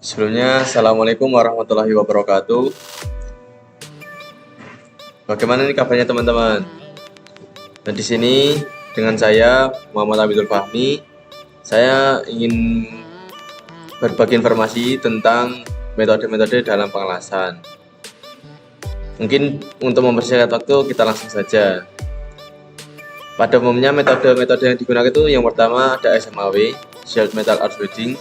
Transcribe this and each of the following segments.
Sebelumnya, Assalamualaikum warahmatullahi wabarakatuh. Bagaimana nih kabarnya teman-teman? Dan di sini dengan saya Muhammad Abidul Fahmi, saya ingin berbagi informasi tentang metode-metode dalam pengelasan. Mungkin untuk mempersingkat waktu kita langsung saja. Pada umumnya metode-metode yang digunakan itu yang pertama ada SMAW, Shared Metal Arc Welding,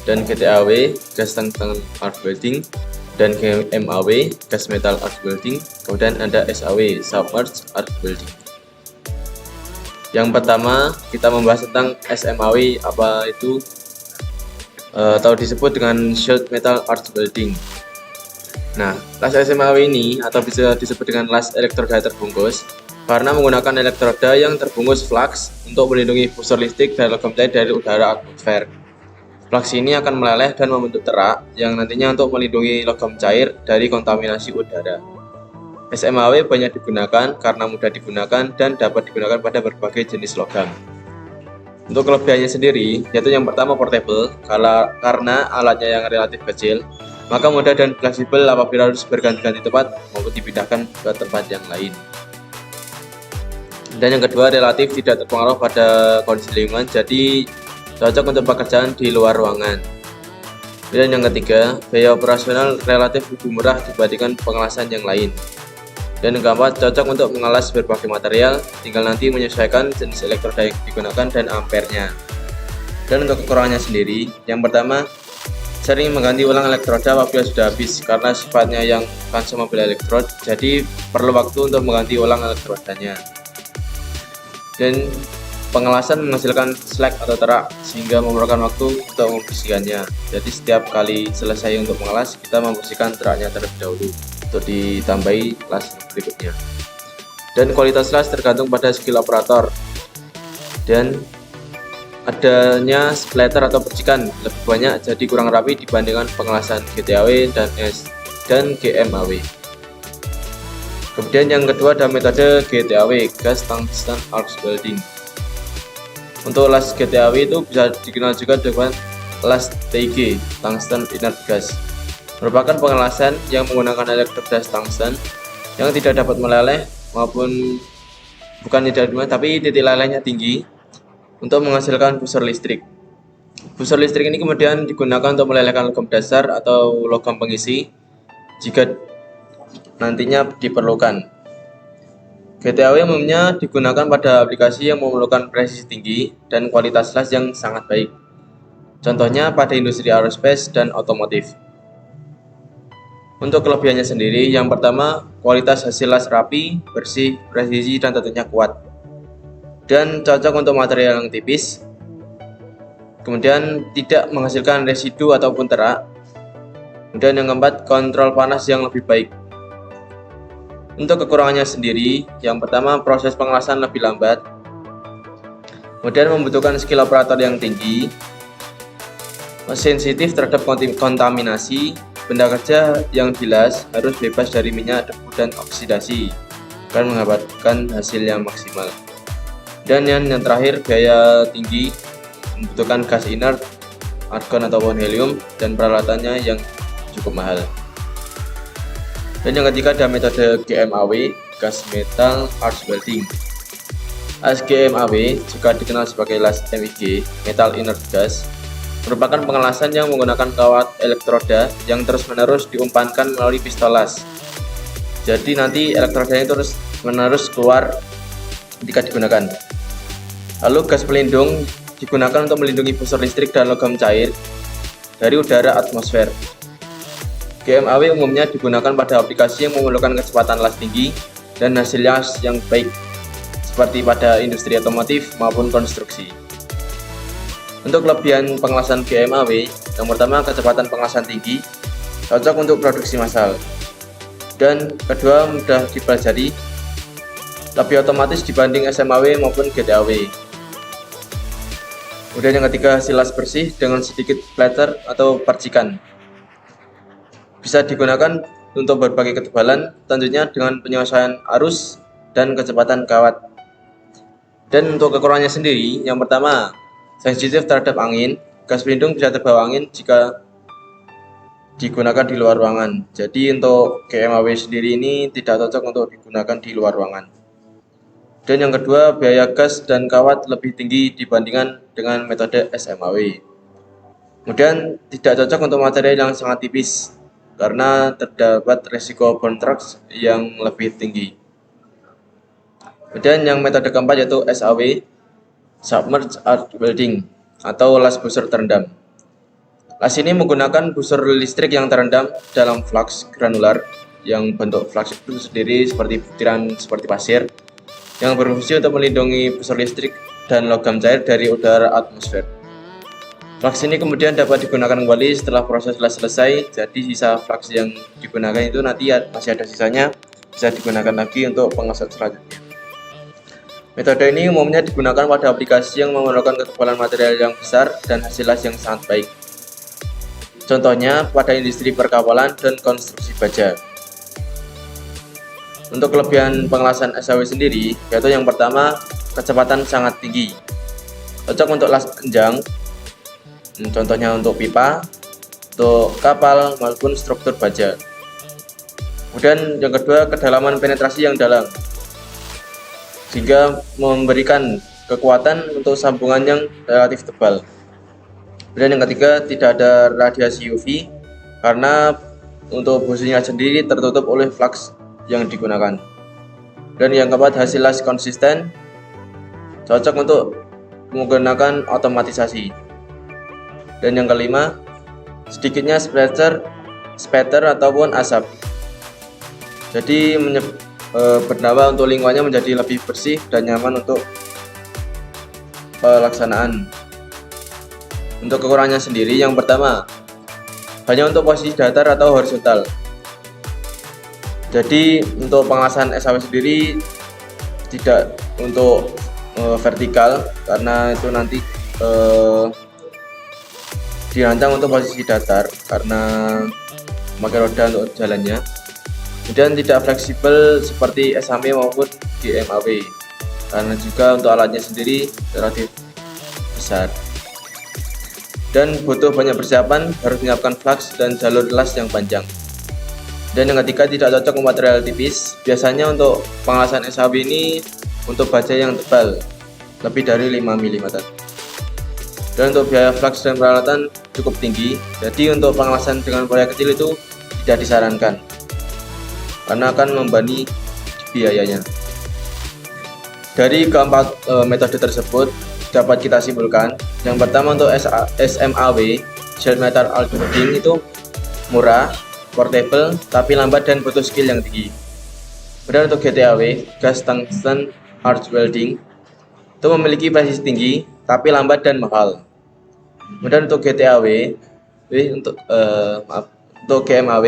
dan GTAW, Gas Tungsten Arc Welding, dan GMAW, Gas Metal Arc Welding. Kemudian ada SAW, Submerged Arc Welding. Yang pertama kita membahas tentang SMAW, apa itu atau disebut dengan Shared Metal Arc Welding. Nah, las SMAW ini atau bisa disebut dengan las elektroda terbungkus karena menggunakan elektroda yang terbungkus flux untuk melindungi buffer listrik dan logam cair dari udara atmosfer. Flux ini akan meleleh dan membentuk terak yang nantinya untuk melindungi logam cair dari kontaminasi udara. SMAW banyak digunakan karena mudah digunakan dan dapat digunakan pada berbagai jenis logam. Untuk kelebihannya sendiri, yaitu yang pertama portable, karena alatnya yang relatif kecil, maka mudah dan fleksibel apabila harus berganti-ganti tempat maupun dipindahkan ke tempat yang lain. Dan yang kedua, relatif tidak terpengaruh pada kondisi lingkungan, jadi cocok untuk pekerjaan di luar ruangan. Dan yang ketiga, biaya operasional relatif lebih murah dibandingkan pengelasan yang lain. Dan yang keempat, cocok untuk mengelas berbagai material, tinggal nanti menyesuaikan jenis elektroda yang digunakan dan ampernya. Dan untuk kekurangannya sendiri, yang pertama, sering mengganti ulang elektroda apabila sudah habis karena sifatnya yang consumable electrode, jadi perlu waktu untuk mengganti ulang elektrodanya. Dan pengelasan menghasilkan slag atau terak sehingga memerlukan waktu untuk membersihkannya. Jadi setiap kali selesai untuk mengelas, kita membersihkan teraknya terlebih dahulu untuk ditambahi las berikutnya. Dan kualitas las tergantung pada skill operator dan adanya splatter atau percikan lebih banyak, jadi kurang rapi dibandingkan pengelasan GTAW dan GMAW. Kemudian yang kedua ada metode GTAW, Gas Tungsten Arc Welding. Untuk las GTAW itu bisa dikenal juga dengan las TIG, Tungsten Inert Gas, merupakan pengelasan yang menggunakan elektroda tungsten yang tidak dapat meleleh maupun bukan tidak tapi titik lelehnya tinggi untuk menghasilkan buffer listrik. Buffer listrik ini kemudian digunakan untuk melelehkan logam dasar atau logam pengisi jika nantinya diperlukan. GTAW umumnya digunakan pada aplikasi yang memerlukan presisi tinggi dan kualitas las yang sangat baik. Contohnya pada industri aerospace dan otomotif. Untuk kelebihannya sendiri, yang pertama, kualitas hasil las rapi, bersih, presisi, dan tentunya kuat. Dan cocok untuk material yang tipis. Kemudian tidak menghasilkan residu ataupun terak. Kemudian yang keempat, kontrol panas yang lebih baik. Untuk kekurangannya sendiri, yang pertama, proses pengelasan lebih lambat. Kemudian membutuhkan skill operator yang tinggi. Sensitif terhadap kontaminasi. Benda kerja yang dilas harus bebas dari minyak, debu, dan oksidasi akan mendapatkan hasil yang maksimal. Dan yang terakhir, biaya tinggi, membutuhkan gas inert, argon ataupun helium, dan peralatannya yang cukup mahal. Dan yang ketiga ada metode GMAW, Gas Metal Arc Welding. Las GMAW juga dikenal sebagai las MIG, Metal Inert Gas, merupakan pengelasan yang menggunakan kawat elektroda yang terus-menerus diumpankan melalui pistol las. Jadi nanti elektrodanya terus-menerus keluar ketika digunakan. Lalu gas pelindung digunakan untuk melindungi buffer listrik dan logam cair dari udara atmosfer. GMAW umumnya digunakan pada aplikasi yang memerlukan kecepatan las tinggi dan hasil las yang baik, seperti pada industri otomotif maupun konstruksi. Untuk kelebihan pengelasan GMAW, yang pertama kecepatan pengelasan tinggi, cocok untuk produksi massal. Dan kedua mudah dipelajari, lebih otomatis dibanding SMAW maupun GTAW. Kemudian yang ketiga hasil las bersih dengan sedikit splatter atau percikan. Bisa digunakan untuk berbagai ketebalan, tentunya dengan penyesuaian arus dan kecepatan kawat. Dan untuk kekurangannya sendiri, yang pertama sensitif terhadap angin. Gas pelindung bisa terbawa angin jika digunakan di luar ruangan. Jadi untuk GMAW sendiri ini tidak cocok untuk digunakan di luar ruangan. Dan yang kedua, biaya gas dan kawat lebih tinggi dibandingkan dengan metode SMAW. Kemudian tidak cocok untuk material yang sangat tipis karena terdapat risiko burn trucks yang lebih tinggi. Kemudian yang metode keempat yaitu SAW, Submerged Arch Welding atau las busur terendam. Las ini menggunakan busur listrik yang terendam dalam flux granular yang bentuk flux itu sendiri seperti butiran seperti pasir yang berfungsi untuk melindungi busur listrik dan logam cair dari udara atmosfer. Flux ini kemudian dapat digunakan kembali setelah proses las selesai, jadi sisa flux yang digunakan itu nanti masih ada sisanya, bisa digunakan lagi untuk pengeset selanjutnya. Metode ini umumnya digunakan pada aplikasi yang memerlukan ketebalan material yang besar dan hasil las yang sangat baik. Contohnya pada industri perkapalan dan konstruksi baja. Untuk kelebihan pengelasan SAW sendiri, yaitu yang pertama, kecepatan sangat tinggi. Cocok untuk las panjang, contohnya untuk pipa, untuk kapal, maupun struktur baja. Kemudian yang kedua, kedalaman penetrasi yang dalam, sehingga memberikan kekuatan untuk sambungan yang relatif tebal. Dan yang ketiga, tidak ada radiasi UV karena untuk businya sendiri tertutup oleh flux yang digunakan. Dan yang keempat, hasil las konsisten, cocok untuk menggunakan otomatisasi. Dan yang kelima, sedikitnya spatter ataupun asap. Jadi bernama untuk lingkungannya menjadi lebih bersih dan nyaman untuk pelaksanaan. Untuk kekurangannya sendiri, yang pertama, hanya untuk posisi datar atau horizontal. Jadi untuk pengelasan SAW sendiri tidak untuk vertikal karena itu nanti dirancang untuk posisi datar karena memakai roda untuk jalannya. Kemudian tidak fleksibel seperti SMAW maupun GMAW karena juga untuk alatnya sendiri relatif besar. Dan butuh banyak persiapan, harus menyiapkan flux dan jalur las yang panjang. Dan yang ketiga, tidak cocok untuk material tipis. Biasanya untuk pengelasan SAW ini untuk baja yang tebal, lebih dari 5 mm. Dan untuk biaya flux dan peralatan cukup tinggi, jadi untuk pengelasan dengan proyek kecil itu tidak disarankan karena akan membebani biayanya. Dari keempat metode tersebut dapat kita simpulkan, yang pertama untuk SMAW, Sheet Metal Arch Welding itu murah, portable, tapi lambat dan butuh skill yang tinggi. Kemudian untuk GTAW, Gas Tungsten Arch Welding, itu memiliki presisi tinggi, tapi lambat dan mahal. Kemudian untuk untuk GMAW,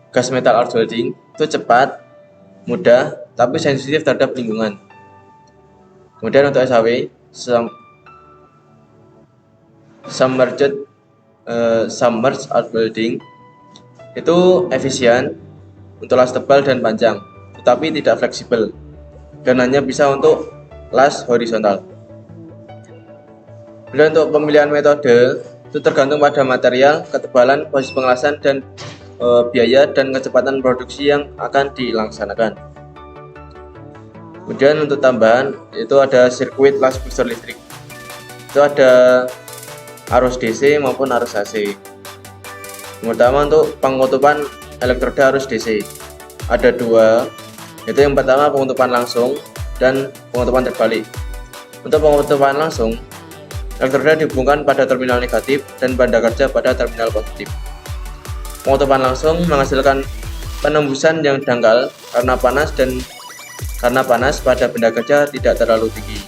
Gas Metal Arch Welding, itu cepat, mudah, tapi sensitif terhadap lingkungan. Kemudian untuk SAW, Submerged Arch Welding, itu efisien untuk las tebal dan panjang, tetapi tidak fleksibel dan hanya bisa untuk las horizontal. Kemudian untuk pemilihan metode itu tergantung pada material, ketebalan, posisi pengelasan, dan biaya dan kecepatan produksi yang akan dilaksanakan. Kemudian untuk tambahan itu ada sirkuit las busur listrik. Itu ada arus DC maupun arus AC. Pertama untuk pengutupan elektroda arus DC. Ada dua, yaitu yang pertama pengutupan langsung dan pengutupan terbalik. Untuk pengutupan langsung, elektroda dihubungkan pada terminal negatif dan banda kerja pada terminal positif. Pengutupan langsung menghasilkan penembusan yang dangkal karena panas pada benda kerja tidak terlalu tinggi.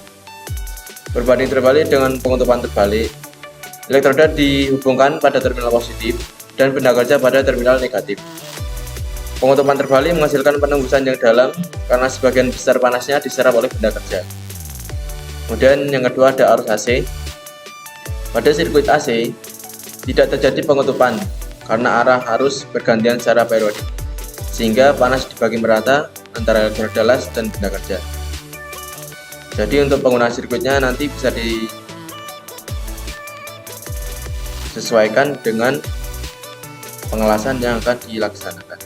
Berbanding terbalik dengan pengutupan terbalik, elektroda dihubungkan pada terminal positif dan benda kerja pada terminal negatif. Pengutupan terbalik menghasilkan penembusan yang dalam karena sebagian besar panasnya diserap oleh benda kerja. Kemudian yang kedua ada arus AC. Pada sirkuit AC tidak terjadi pengutupan karena arah arus bergantian secara periodik, sehingga panas dibagi merata antara elektroda las dan benda kerja. Jadi untuk penggunaan sirkuitnya nanti bisa disesuaikan dengan pengelasan yang akan dilaksanakan.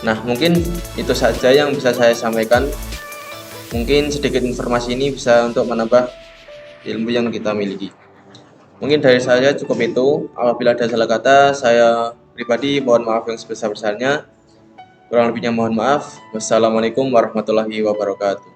Nah, mungkin itu saja yang bisa saya sampaikan. Mungkin sedikit informasi ini bisa untuk menambah ilmu yang kita miliki. Mungkin dari saya cukup itu. Apabila ada salah kata, saya pribadi mohon maaf yang sebesar-besarnya. Kurang lebihnya mohon maaf. Wassalamualaikum warahmatullahi wabarakatuh.